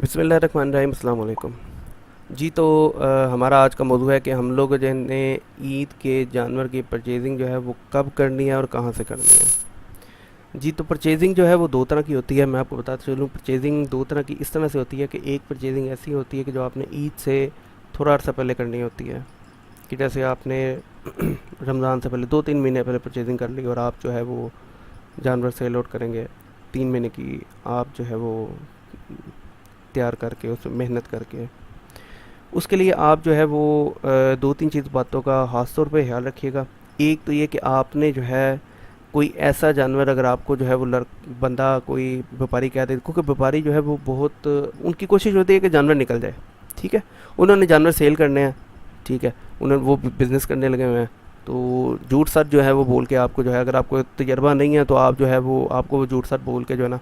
بسم اللہ الرحمن الرحیم، السلام علیکم جی۔ تو ہمارا آج کا موضوع ہے کہ ہم لوگ جو نے عید کے جانور کی پرچیزنگ جو ہے وہ کب کرنی ہے اور کہاں سے کرنی ہے۔ جی تو پرچیزنگ جو ہے وہ دو طرح کی ہوتی ہے، میں آپ کو بتاتا چلوں۔ پرچیزنگ دو طرح کی اس طرح سے ہوتی ہے کہ ایک پرچیزنگ ایسی ہوتی ہے کہ جو آپ نے عید سے تھوڑا عرصہ پہلے کرنی ہوتی ہے، کہ جیسے آپ نے رمضان سے پہلے 2-3 مہینے پہلے پرچیزنگ کر لی اور آپ جو ہے وہ جانور سیل آؤٹ کریں گے 3 مہینے کی، آپ جو ہے وہ تیار کر کے اس میں محنت کر کے اس کے لیے آپ جو ہے وہ 2-3 باتوں کا خاص طور پہ خیال رکھیے گا۔ ایک تو یہ کہ آپ نے جو ہے کوئی ایسا جانور، اگر آپ کو جو ہے وہ بندہ کوئی بیپاری کہہ دے، کیونکہ بیپاری جو ہے وہ بہت ان کی کوشش ہوتی ہے کہ جانور نکل جائے، ٹھیک ہے، انہوں نے جانور سیل کرنے ہیں، ٹھیک ہے، وہ بزنس کرنے لگے ہوئے ہیں، تو جھوٹ سچ جو ہے وہ بول کے آپ کو جو ہے، اگر آپ کو تجربہ نہیں ہے تو آپ جو ہے وہ آپ کو وہ جھوٹ سچ بول کے جو ہے نا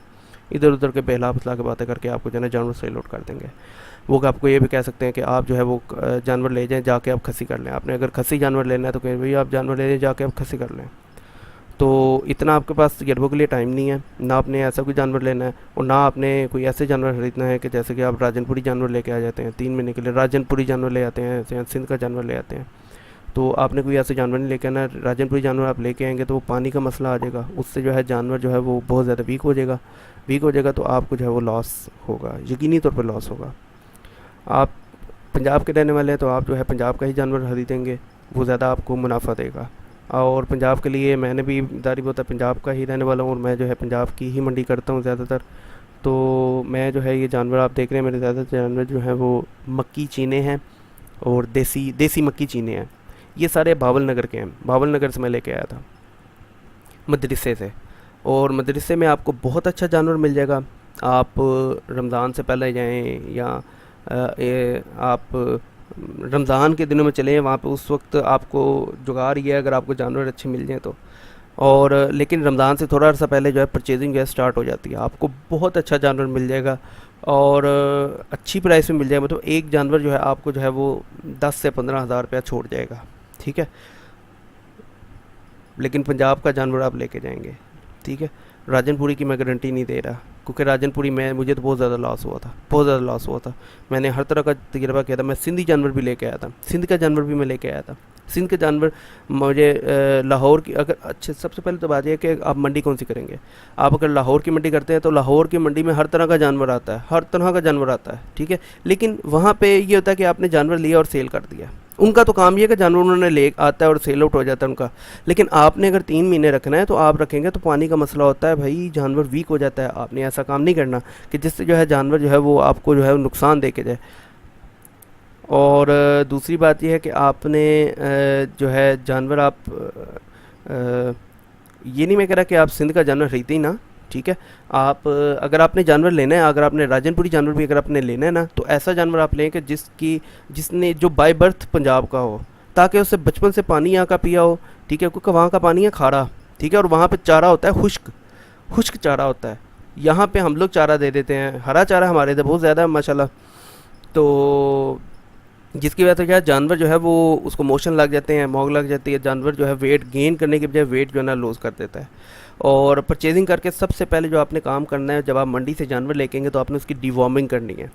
ادھر ادھر کے بہلا پھسلا کے باتیں کر کے آپ کو جو ہے نا جانور سیل آؤٹ کر دیں گے۔ وہ کہ آپ کو یہ بھی کہہ سکتے ہیں کہ آپ جو ہے وہ جانور لے جائیں، جا کے آپ کھسی کر لیں۔ آپ نے اگر کھسی جانور لینا ہے تو کہیں بھائی آپ جانور لے جائیں، جا کے آپ کھسی کر لیں۔ تو اتنا آپ کے پاس تجربوں کے لیے ٹائم نہیں ہے، نہ آپ نے ایسا کوئی جانور لینا ہے اور نہ آپ نے کوئی ایسے جانور خریدنا ہے کہ جیسے کہ آپ راجن پوری جانور لے کے آ جاتے ہیں 3 مہینے کے لیے، راجن پوری جانور لے آتے ہیں یا سندھ کا جانور لے آتے ہیں، تو آپ نے کوئی ایسے جانور نہیں لے کے آنا۔ راجن پوری جانور آپ لے کے آئیں گے تو وہ پانی کا مسئلہ آ جائے گا، اس سے جو ہے جانور جو ہے وہ بہت زیادہ ویک ہو جائے گا تو آپ کو جو ہے وہ لاس ہوگا، یقینی طور پر لاس ہوگا۔ آپ پنجاب کے رہنے والے ہیں تو آپ جو ہے پنجاب کا ہی جانور خریدیں گے، وہ زیادہ آپ کو منافع دے گا۔ اور پنجاب کے لیے میں نے بھی داری بہت ہے، پنجاب کا ہی رہنے والا ہوں اور میں جو ہے پنجاب کی ہی منڈی کرتا ہوں زیادہ تر، تو میں جو ہے یہ جانور آپ دیکھ رہے ہیں، میرے زیادہ جانور جو ہیں وہ مکی چینے ہیں اور دیسی مکی چینے ہیں۔ یہ سارے باول نگر کے ہیں، باول نگر سے میں لے کے آیا تھا مدرسے سے، اور مدرسے میں آپ کو بہت اچھا جانور مل جائے گا۔ آپ رمضان سے پہلے جائیں یا آپ رمضان کے دنوں میں چلیں، وہاں پہ اس وقت آپ کو جگاڑ یہ ہے اگر آپ کو جانور اچھے مل جائیں تو، اور لیکن رمضان سے تھوڑا عرصہ پہلے جو ہے پرچیزنگ جو ہے سٹارٹ ہو جاتی ہے، آپ کو بہت اچھا جانور مل جائے گا اور اچھی پرائس میں مل جائے گا، مطلب ایک جانور جو ہے آپ کو جو ہے وہ 10 سے 15 ہزار روپیہ چھوڑ جائے گا، ٹھیک ہے، لیکن پنجاب کا جانور آپ لے کے جائیں گے، ٹھیک ہے۔ راجن پوری کی میں گارنٹی نہیں دے رہا، کیونکہ راجن پوری مجھے تو بہت زیادہ لاس ہوا تھا، بہت زیادہ لاس ہوا تھا۔ میں نے ہر طرح کا تجربہ کیا تھا، میں سندھی جانور بھی لے کے آیا تھا، سندھ کا جانور بھی میں لے کے آیا تھا۔ سندھ کے جانور مجھے لاہور کی، اگر اچھا سب سے پہلے تو بات یہ ہے کہ آپ منڈی کون سی کریں گے۔ آپ اگر لاہور کی منڈی کرتے ہیں تو لاہور کی منڈی میں ہر طرح کا جانور آتا ہے، ہر طرح کا جانور آتا ہے، ٹھیک ہے، لیکن وہاں پہ یہ ہوتا ہے کہ آپ نے جانور لیا اور سیل کر دیا، ان کا تو کام یہ ہے کہ جانور انہوں نے لے آتا ہے اور سیل آؤٹ ہو جاتا ہے ان کا، لیکن آپ نے اگر 3 مہینے رکھنا ہے تو آپ رکھیں گے تو پانی کا مسئلہ ہوتا ہے بھائی، جانور ویک ہو جاتا ہے۔ آپ نے ایسا کام نہیں کرنا کہ جس سے جو ہے جانور جو ہے وہ آپ کو جو ہے نقصان دے کے جائے۔ اور دوسری بات یہ ہے کہ آپ نے جو ہے جانور آپ یہ نہیں میں کہہ رہا کہ آپ سندھ کا جانور خریدیں ہی نا، ٹھیک ہے، آپ اگر آپ نے جانور لینا ہے، اگر آپ نے راجن پوری جانور بھی اگر آپ نے لینا ہے نا، تو ایسا جانور آپ لیں کہ جس نے جو بائی برتھ پنجاب کا ہو، تاکہ اسے بچپن سے پانی یہاں کا پیا ہو، ٹھیک ہے، کیونکہ وہاں کا پانی ہے کھارا، ٹھیک ہے، اور وہاں پہ چارہ ہوتا ہے خشک چارہ ہوتا ہے۔ یہاں پہ ہم لوگ چارہ دے دیتے ہیں، ہرا چارہ ہمارے ادھر بہت زیادہ ہے ماشاءاللہ، تو جس کی وجہ سے کیا ہے جانور جو ہے وہ اس کو موشن لگ جاتے ہیں، موگ لگ جاتی ہے، جانور جو ہے ویٹ گین کرنے کے بجائے ویٹ جو ہے نا لوز کر دیتا ہے۔ اور پرچیزنگ کر کے سب سے پہلے جو آپ نے کام کرنا ہے، جب آپ منڈی سے جانور لے کے آئیں گے تو آپ نے اس کی ڈی وارمنگ کرنی ہے،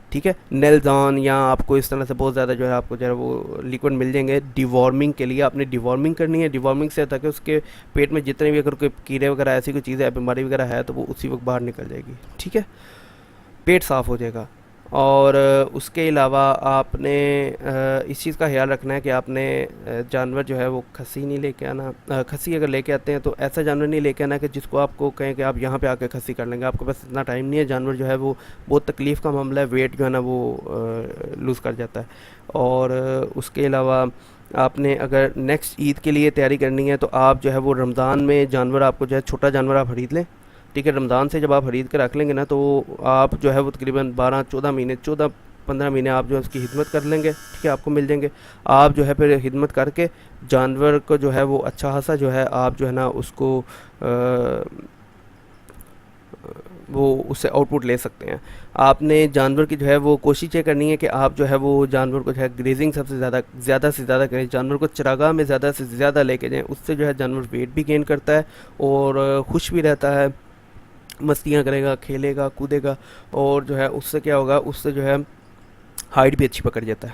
ٹھیک ہے، نیلزان یا آپ کو اس طرح سے بہت زیادہ جو ہے آپ کو جو ہے وہ لیکوڈ مل جائیں گے ڈی وارمنگ کے لیے۔ آپ نے ڈی وارمنگ کرنی ہے، ڈی وارمنگ سے تاکہ اس کے پیٹ میں جتنے بھی اگر کوئی کیڑے وغیرہ ایسی کوئی چیز ہے، بیماری وغیرہ ہے تو وہ اسی وقت باہر نکل جائے گی، ٹھیک ہے، پیٹ صاف ہو جائے گا۔ اور اس کے علاوہ آپ نے اس چیز کا خیال رکھنا ہے کہ آپ نے جانور جو ہے وہ کھسی نہیں لے کے آنا، کھسی اگر لے کے آتے ہیں تو ایسا جانور نہیں لے کے آنا کہ جس کو آپ کو کہیں کہ آپ یہاں پہ آ کے کھسی کر لیں گے، آپ کے پاس اتنا ٹائم نہیں ہے، جانور جو ہے وہ بہت تکلیف کا معاملہ ہے، ویٹ جو ہے نا وہ لوز کر جاتا ہے۔ اور اس کے علاوہ آپ نے اگر نیکسٹ عید کے لیے تیاری کرنی ہے تو آپ جو ہے وہ رمضان میں جانور آپ کو جو ہے چھوٹا جانور آپ خرید لیں، ٹھیک ہے، رمضان سے جب آپ خرید کے رکھ لیں گے نا تو آپ جو ہے وہ تقریباً 12-14 مہینے 14-15 مہینے آپ جو ہے اس کی خدمت کر لیں گے، ٹھیک ہے، آپ کو مل جائیں گے۔ آپ جو ہے پھر خدمت کر کے جانور کو جو ہے وہ اچھا خاصا جو ہے آپ جو ہے نا اس کو وہ اس سے آؤٹ پٹ لے سکتے ہیں۔ آپ نے جانور کی جو ہے وہ کوشش یہ کرنی ہے کہ آپ جو ہے وہ جانور کو جو ہے گریزنگ سب سے زیادہ سے زیادہ کریں، جانور کو چراگاہ میں زیادہ سے زیادہ لے کے جائیں، اس سے جو ہے جانور ویٹ بھی گین کرتا ہے اور خوش بھی رہتا ہے مستیاں کرے گا، کھیلے گا، کودے گا، اور جو ہے اس سے کیا ہوگا، اس سے جو ہے ہائٹ بھی اچھی پکڑ جاتا ہے،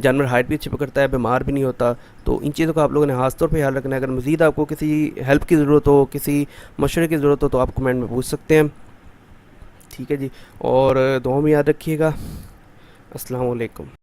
جانور ہائٹ بھی اچھی پکڑتا ہے، بیمار بھی نہیں ہوتا۔ تو ان چیزوں کا آپ لوگوں نے خاص طور پہ خیال رکھنا ہے۔ اگر مزید آپ کو کسی ہیلپ کی ضرورت ہو، کسی مشورے کی ضرورت ہو، تو آپ کمنٹ میں پوچھ سکتے ہیں، ٹھیک ہے جی؟ اور دعاؤں میں یاد رکھیے گا۔ السلام علیکم۔